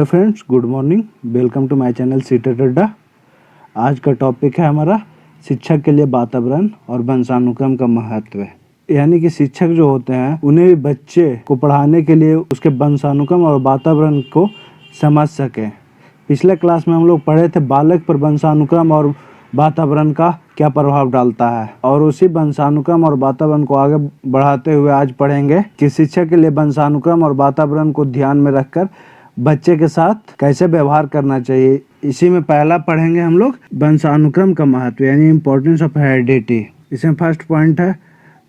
Hello friends, good morning. Welcome to my channel CTET Adda. आज का topic है हमारा शिक्षक के लिए वातावरण और वंशानुक्रम का महत्व। यानी कि शिक्षक जो होते हैं उन्हें भी बच्चे को पढ़ाने के लिए उसके वंशानुक्रम और वातावरण को समझ सकें। पिछले क्लास में हम लोग पढ़े थे बालक पर वंशानुक्रम और वातावरण का क्या प्रभाव डालता है, और उसी वंशानुक्रम और वातावरण को आगे बढ़ाते हुए आज पढ़ेंगे कि शिक्षक के लिए वंशानुक्रम और वातावरण को ध्यान में रखकर बच्चे के साथ कैसे व्यवहार करना चाहिए। इसी में पहला पढ़ेंगे हम लोग वंशानुक्रम का महत्व यानी इम्पोर्टेंस ऑफ हेरिडिटी। इसमें फर्स्ट पॉइंट है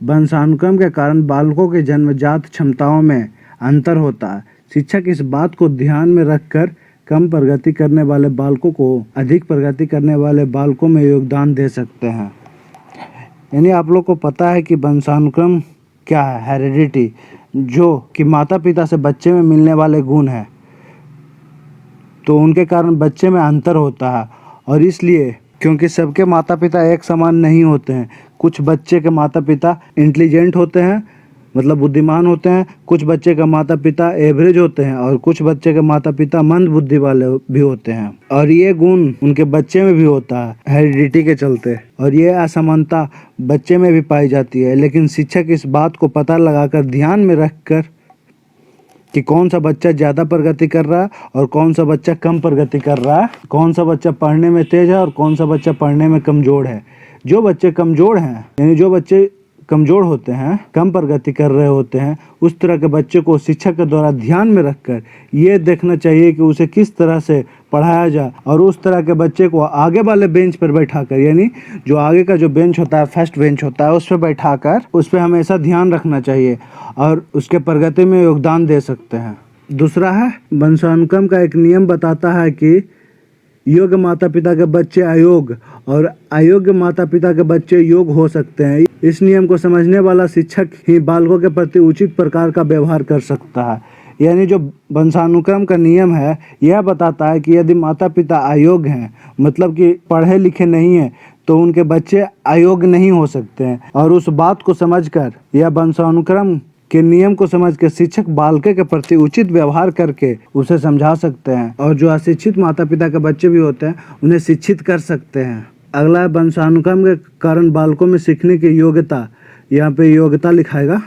वंशानुक्रम के कारण बालकों के जन्मजात क्षमताओं में अंतर होता है। शिक्षक इस बात को ध्यान में रखकर कम प्रगति करने वाले बालकों को अधिक प्रगति करने वाले बालकों में योगदान दे सकते हैं। यानी आप लोग को पता है कि वंशानुक्रम क्या है, हेरिडिटी, जो कि माता पिता से बच्चे में मिलने वाले गुण हैं, तो उनके कारण बच्चे में अंतर होता है। और इसलिए क्योंकि सबके माता पिता एक समान नहीं होते हैं, कुछ बच्चे के माता पिता इंटेलिजेंट होते हैं, मतलब बुद्धिमान होते हैं, कुछ बच्चे का माता पिता एवरेज होते हैं, और कुछ बच्चे के माता पिता मंद बुद्धि वाले भी होते हैं। और ये गुण उनके बच्चे में भी होता है हेरिडिटी के चलते, और ये असमानता बच्चे में भी पाई जाती है। लेकिन शिक्षक इस बात को पता लगाकर ध्यान में रखकर कि कौन सा बच्चा ज़्यादा प्रगति कर रहा है और कौन सा बच्चा कम प्रगति कर रहा है, कौन सा बच्चा पढ़ने में तेज है और कौन सा बच्चा पढ़ने में कमज़ोर है। जो बच्चे कमज़ोर हैं, यानी जो बच्चे कमज़ोर होते हैं, कम प्रगति कर रहे होते हैं, उस तरह के बच्चे को शिक्षक के द्वारा ध्यान में रखकर ये देखना चाहिए कि उसे किस तरह से पढ़ाया जाए, और उस तरह के बच्चे को आगे वाले बेंच पर बैठाकर, यानी जो आगे का जो बेंच होता है, फर्स्ट बेंच होता है, उस पर बैठाकर उस पर हमेशा ध्यान रखना चाहिए और उसके प्रगति में योगदान दे सकते हैं। दूसरा है वंशानुक्रम का एक नियम बताता है कि योग्य माता पिता के बच्चे अयोग्य और अयोग्य माता पिता के बच्चे योग्य हो सकते हैं। इस नियम को समझने वाला शिक्षक ही बालकों के प्रति उचित प्रकार का व्यवहार कर सकता है। यानी जो वंशानुक्रम का नियम है यह बताता है कि यदि माता पिता अयोग्य हैं, मतलब कि पढ़े लिखे नहीं हैं, तो उनके बच्चे अयोग्य नहीं हो सकते हैं। और उस बात को समझकर यह वंशानुक्रम के नियम को समझ के शिक्षक बालके के प्रति उचित व्यवहार करके उसे समझा सकते हैं, और जो अशिक्षित माता पिता के बच्चे भी होते हैं उन्हें शिक्षित कर सकते हैं। अगला है वंशानुक्रम के कारण बालकों में सीखने की योग्यता। यहाँ पे योग्यता लिखाएगा।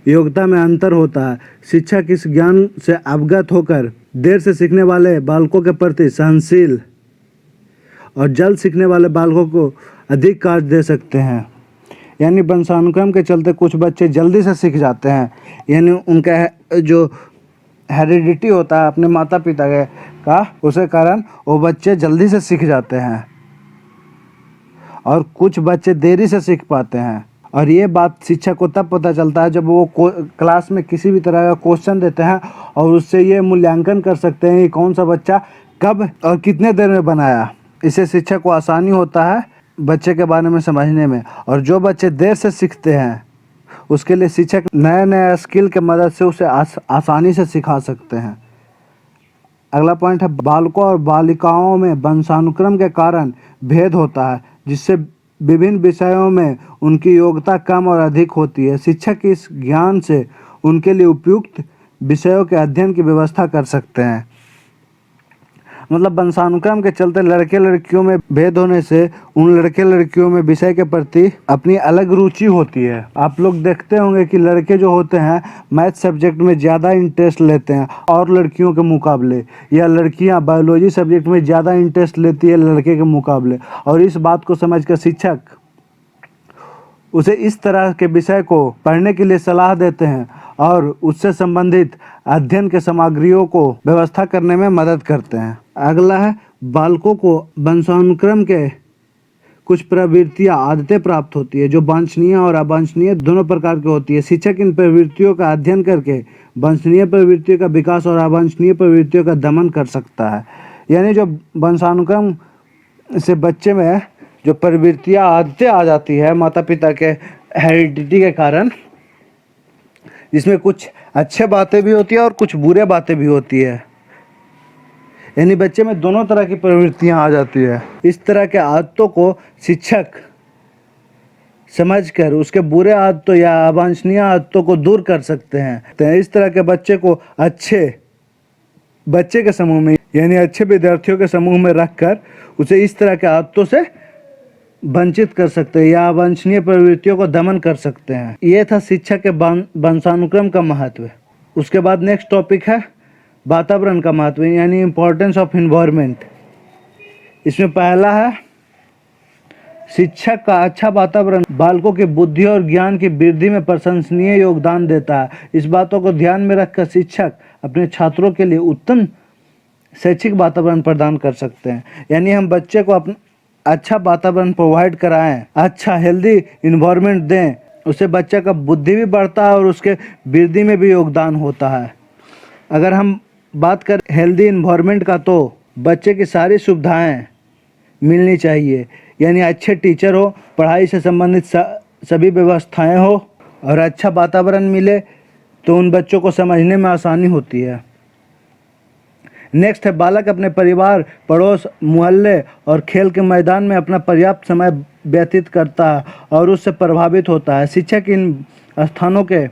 योग्यता में अंतर होता है। शिक्षक इस ज्ञान से अवगत होकर देर से सीखने वाले बालकों के प्रति सहनशील और जल्द सीखने वाले बालकों को अधिक कार्य दे सकते हैं। यानी वंशानुक्रम के चलते कुछ बच्चे जल्दी से सीख जाते हैं, यानी उनका जो हेरिडिटी होता है अपने माता पिता का, उसके कारण वो बच्चे जल्दी से सीख जाते हैं, और कुछ बच्चे देरी से सीख पाते हैं। और ये बात शिक्षक को तब पता चलता है जब वो क्लास में किसी भी तरह का क्वेश्चन देते हैं और उससे ये मूल्यांकन कर सकते हैं कि कौन सा बच्चा कब और कितने देर में बनाया। इससे शिक्षक को आसानी होता है बच्चे के बारे में समझने में। और जो बच्चे देर से सीखते हैं उसके लिए शिक्षक नया नया स्किल के मदद से उसे आसानी से सिखा सकते हैं। अगला पॉइंट है बालकों और बालिकाओं में वंशानुक्रम के कारण भेद होता है, जिससे विभिन्न विषयों में उनकी योग्यता कम और अधिक होती है। शिक्षक इस ज्ञान से उनके लिए उपयुक्त विषयों के अध्ययन की व्यवस्था कर सकते हैं। मतलब वंशानुक्रम के चलते लड़के लड़कियों में भेद होने से उन लड़के लड़कियों में विषय के प्रति अपनी अलग रुचि होती है। आप लोग देखते होंगे कि लड़के जो होते हैं मैथ सब्जेक्ट में ज़्यादा इंटरेस्ट लेते हैं और लड़कियों के मुकाबले, या लड़कियां बायोलॉजी सब्जेक्ट में ज़्यादा इंटरेस्ट लेती है लड़के के मुकाबले। और इस बात को समझकर शिक्षक उसे इस तरह के विषय को पढ़ने के लिए सलाह देते हैं और उससे संबंधित अध्ययन के सामग्रियों को व्यवस्था करने में मदद करते हैं। अगला है बालकों को वंशानुक्रम के कुछ प्रवृत्तियां आदतें प्राप्त होती है, जो वांछनीय और अवांछनीय दोनों प्रकार की होती है। शिक्षक इन प्रवृत्तियों का अध्ययन करके वांछनीय प्रवृत्तियों का विकास और अवांछनीय प्रवृत्तियों का दमन कर सकता है। यानी जो वंशानुक्रम से बच्चे में जो प्रवृत्तियां आदतें आ जाती है माता पिता के हेरिडिटी के कारण, जिसमें कुछ अच्छे बातें भी होती है और कुछ बुरे बातें भी होती है, यानी बच्चे में दोनों तरह की प्रवृत्तियां आ जाती है। इस तरह के आदतों को शिक्षक समझकर उसके बुरे आदतों या अवांछनीय आदतों को दूर कर सकते हैं। तो इस तरह के बच्चे को अच्छे बच्चे के समूह में यानी अच्छे विद्यार्थियों के समूह में रखकर उसे इस तरह के आदतों से वंचित कर सकते हैं या अवांछनीय प्रवृत्तियों को दमन कर सकते हैं। ये था शिक्षा के वंशानुक्रम का महत्व। उसके बाद नेक्स्ट टॉपिक है वातावरण का महत्व यानी इम्पोर्टेंस ऑफ इन्वायरमेंट। इसमें पहला है शिक्षक का अच्छा वातावरण बालकों की बुद्धि और ज्ञान की वृद्धि में प्रशंसनीय योगदान देता है। इस बातों को ध्यान में रखकर शिक्षक अपने छात्रों के लिए उत्तम शैक्षिक वातावरण प्रदान कर सकते हैं। यानी हम बच्चे को अपना अच्छा वातावरण प्रोवाइड कराएं, अच्छा हेल्दी इन्वायरमेंट दें, उससे बच्चे का बुद्धि भी बढ़ता है और उसके वृद्धि में भी योगदान होता है। अगर हम बात करें हेल्दी इन्वायरमेंट का तो बच्चे की सारी सुविधाएं मिलनी चाहिए, यानी अच्छे टीचर हो, पढ़ाई से संबंधित सभी व्यवस्थाएं हो और अच्छा वातावरण मिले तो उन बच्चों को समझने में आसानी होती है। नेक्स्ट है बालक अपने परिवार, पड़ोस, मोहल्ले और खेल के मैदान में अपना पर्याप्त समय व्यतीत करता है और उससे प्रभावित होता है। शिक्षक इन स्थानों के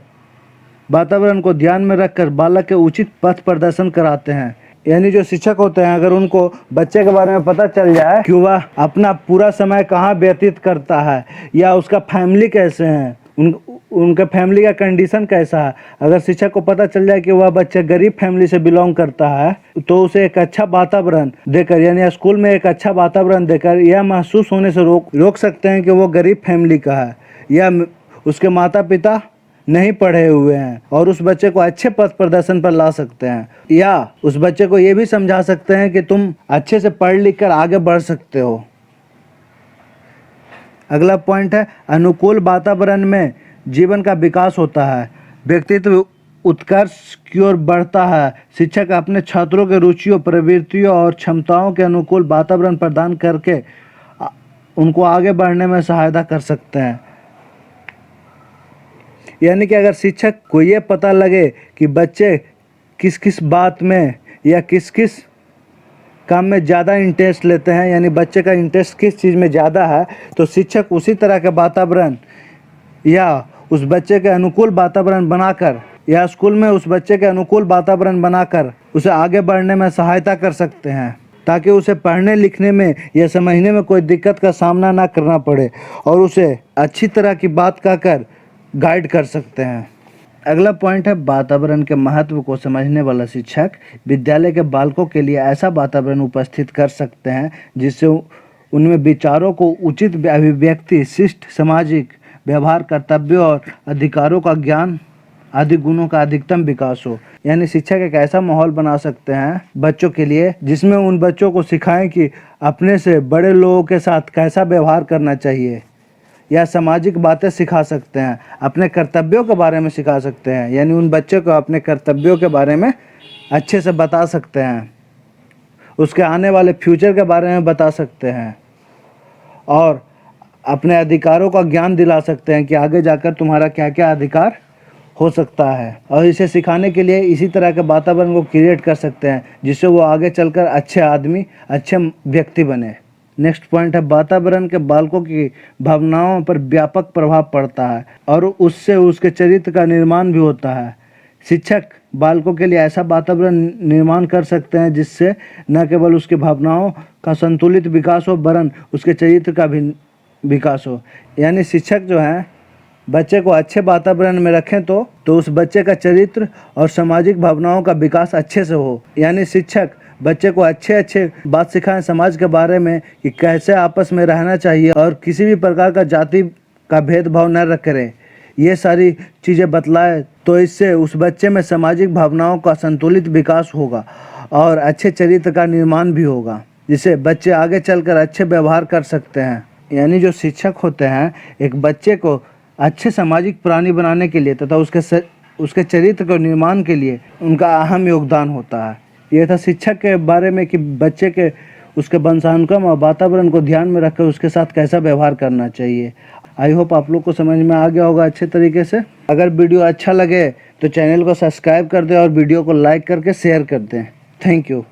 वातावरण को ध्यान में रखकर बालक के उचित पथ प्रदर्शन कराते हैं। यानी जो शिक्षक होते हैं अगर उनको बच्चे के बारे में पता चल जाए कि वह अपना पूरा समय कहाँ व्यतीत करता है या उसका फैमिली कैसे हैं, उनके फैमिली का कंडीशन कैसा है, अगर शिक्षक को पता चल जाए कि वह बच्चा गरीब फैमिली से बिलोंग करता है तो उसे एक अच्छा वातावरण देकर यानी स्कूल में एक अच्छा वातावरण देकर यह महसूस होने से रोक सकते हैं कि वो गरीब फैमिली का है या उसके माता पिता नहीं पढ़े हुए हैं और उस बच्चे को अच्छे पथ प्रदर्शन पर ला सकते हैं, या उस बच्चे को ये भी समझा सकते हैं कि तुम अच्छे से पढ़ लिख कर आगे बढ़ सकते हो। अगला पॉइंट है अनुकूल वातावरण में जीवन का विकास होता है, व्यक्तित्व उत्कर्ष की ओर बढ़ता है। शिक्षक अपने छात्रों के रुचियों, प्रवृत्तियों और क्षमताओं के अनुकूल वातावरण प्रदान करके उनको आगे बढ़ने में सहायता कर सकते हैं। यानी कि अगर शिक्षक को ये पता लगे कि बच्चे किस किस बात में या किस किस काम में ज़्यादा इंटरेस्ट लेते हैं, यानी बच्चे का इंटरेस्ट किस चीज़ में ज़्यादा है, तो शिक्षक उसी तरह के वातावरण या उस बच्चे के अनुकूल वातावरण बनाकर या स्कूल में उस बच्चे के अनुकूल वातावरण बनाकर उसे आगे बढ़ने में सहायता कर सकते हैं, ताकि उसे पढ़ने लिखने में या समझने में कोई दिक्कत का सामना ना करना पड़े और उसे अच्छी तरह की बात कहकर गाइड कर सकते हैं। अगला पॉइंट है वातावरण के महत्व को समझने वाला शिक्षक विद्यालय के बालकों के लिए ऐसा वातावरण उपस्थित कर सकते हैं जिससे उनमें विचारों को उचित अभिव्यक्ति, शिष्ट सामाजिक व्यवहार, कर्तव्यों और अधिकारों का ज्ञान आदि गुणों का अधिकतम विकास हो। यानी शिक्षक एक ऐसा माहौल बना सकते हैं बच्चों के लिए जिसमें उन बच्चों को सिखाएं कि अपने से बड़े लोगों के साथ कैसा व्यवहार करना चाहिए, या सामाजिक बातें सिखा सकते हैं, अपने कर्तव्यों के बारे में सिखा सकते हैं, यानी उन बच्चों को अपने कर्तव्यों के बारे में अच्छे से बता सकते हैं, उसके आने वाले फ्यूचर के बारे में बता सकते हैं और अपने अधिकारों का ज्ञान दिला सकते हैं कि आगे जाकर तुम्हारा क्या क्या अधिकार हो सकता है। और इसे सिखाने के लिए इसी तरह के वातावरण को क्रिएट कर सकते हैं जिससे वो आगे चलकर अच्छे आदमी, अच्छे व्यक्ति बने। नेक्स्ट पॉइंट है वातावरण के बालकों की भावनाओं पर व्यापक प्रभाव पड़ता है और उससे उसके चरित्र का निर्माण भी होता है। शिक्षक बालकों के लिए ऐसा वातावरण निर्माण कर सकते हैं जिससे न केवल उसकी भावनाओं का संतुलित विकास हो वरन उसके चरित्र का भी विकास हो। यानी शिक्षक जो हैं बच्चे को अच्छे वातावरण में रखें तो उस बच्चे का चरित्र और सामाजिक भावनाओं का विकास अच्छे से हो। यानी शिक्षक बच्चे को अच्छे बात सिखाएं समाज के बारे में कि कैसे आपस में रहना चाहिए और किसी भी प्रकार का जाति का भेदभाव न करें, ये सारी चीज़ें बतलाएं तो इससे उस बच्चे में सामाजिक भावनाओं का संतुलित विकास होगा और अच्छे चरित्र का निर्माण भी होगा, जिससे बच्चे आगे चलकर अच्छे व्यवहार कर सकते हैं। यानी जो शिक्षक होते हैं एक बच्चे को अच्छे सामाजिक प्राणी बनाने के लिए तथा उसके चरित्र को निर्माण के लिए उनका अहम योगदान होता है। यह था शिक्षक के बारे में कि बच्चे के उसके वंशानुक्रम और वातावरण को ध्यान में रखकर उसके साथ कैसा व्यवहार करना चाहिए। आई होप आप लोग को समझ में आ गया होगा अच्छे तरीके से। अगर वीडियो अच्छा लगे तो चैनल को सब्सक्राइब कर दें और वीडियो को लाइक करके शेयर कर दें। Thank you.